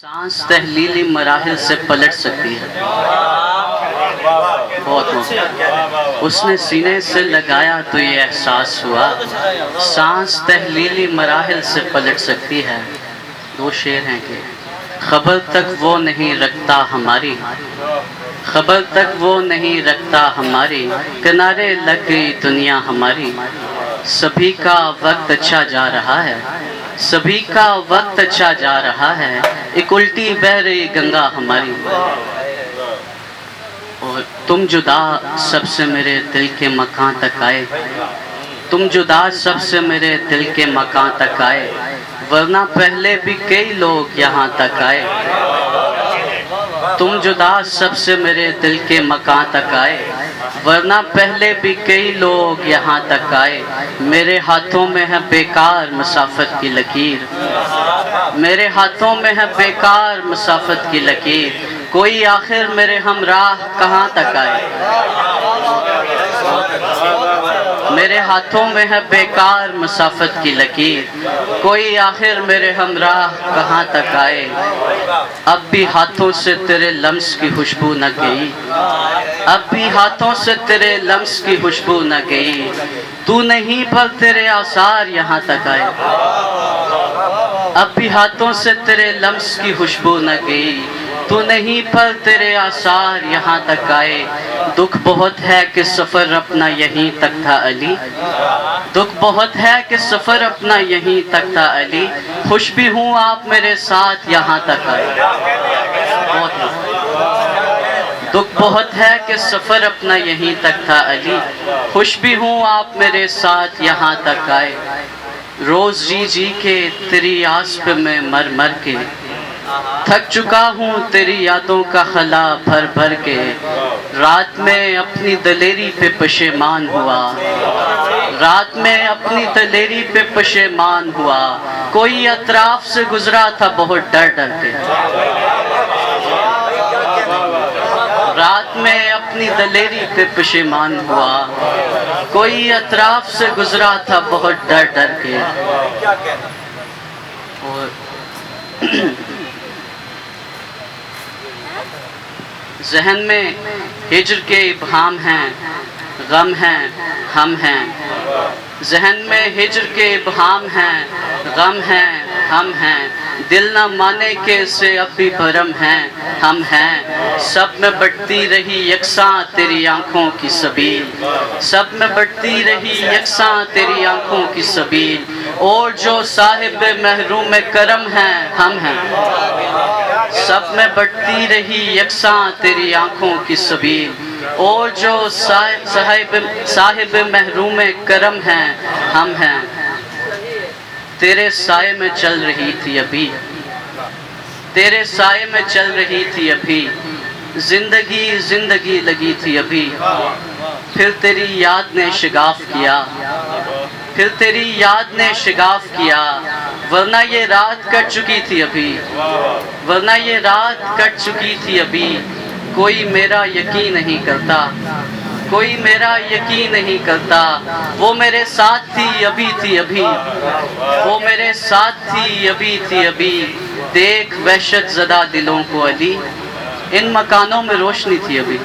सांस तहलीली मराहिल से पलट सकती है। बहुत उसने सीने से लगाया तो ये एहसास हुआ, सांस तहलीली मराहिल से पलट सकती है। दो शेर हैं कि खबर तक वो नहीं रखता हमारी, खबर तक वो नहीं रखता हमारी, किनारे लग गई दुनिया हमारी। सभी का वक्त अच्छा जा रहा है, सभी का वक्त अच्छा जा रहा है, एक उल्टी बह रही गंगा हमारी। और तुम जुदा सबसे मेरे दिल के मकान तक आए, तुम जुदा सबसे मेरे दिल के मकान तक आए, वरना पहले भी कई लोग यहाँ तक आए। तुम जुदा सबसे मेरे दिल के मकान तक आए, वरना पहले भी कई लोग यहाँ तक आए। मेरे हाथों में है बेकार मुसाफत की लकीर, मेरे हाथों में है बेकार मुसाफत की लकीर, कोई आखिर मेरे हमराह कहाँ तक आए। मेरे हाथों में है बेकार मुसाफत की लकीर, कोई आखिर मेरे हमराह कहाँ तक आए। अब भी हाथों से तेरे लम्स की खुशबू न गई, अब भी हाथों से तेरे लम्स की खुशबू न गई, तू नहीं पर तेरे आसार यहाँ तक आए। अब भी हाथों से तेरे लम्स की खुशबू न गई, तू नहीं पर तेरे आसार यहाँ तक आए। दुख बहुत है कि सफ़र अपना यहीं तक था अली, दुख बहुत है कि सफ़र अपना यहीं तक था अली, खुश भी हूँ आप मेरे साथ यहाँ तक आए। दुख बहुत है कि सफ़र अपना यहीं तक था अली, खुश भी हूँ आप मेरे साथ यहाँ तक आए। रोज़ जी जी के तेरी आस पे मैं मर मर के थक चुका हूँ, तेरी यादों का खला भर भर के, रात में अपनी दलेरी पे पशेमान हुआ, रात में अपनी दलेरी पे पशेमान हुआ, कोई अतराफ से गुजरा था बहुत डर डर के। रात में अपनी दलेरी पे पशेमान हुआ, कोई अतराफ से गुजरा था बहुत डर डर के। और ज़हन में हिज्र के इब्हाम हैं, गम हैं, हम हैं। ज़हन में हिज्र के इब्हाम हैं, गम हैं, हम हैं। दिल न माने के से अब भी भरम हैं, हम हैं। सब में बढ़ती रही यकसां तेरी आँखों की सबील, सब में बढ़ती रही यकसां तेरी आँखों की सबील, और जो साहिब महरूम करम हैं, हम हैं। सब में बढ़ती रही यकसां तेरी आँखों की सबील, और जो साहिब महरूम करम हैं, हम हैं। तेरे साए में चल रही थी अभी, तेरे साए में चल रही थी अभी, जिंदगी जिंदगी लगी थी अभी, फिर तेरी याद ने शिगाफ किया, फिर तेरी याद ने शिगाफ किया, वरना ये रात कट चुकी थी अभी, वरना ये रात कट चुकी थी अभी। कोई मेरा यकीन नहीं करता, कोई मेरा यकीन नहीं करता, वो मेरे साथ थी अभी थी अभी, वो मेरे साथ थी अभी थी अभी। देख वहशत ज़दा दिलों को अली, इन मकानों में रोशनी थी अभी।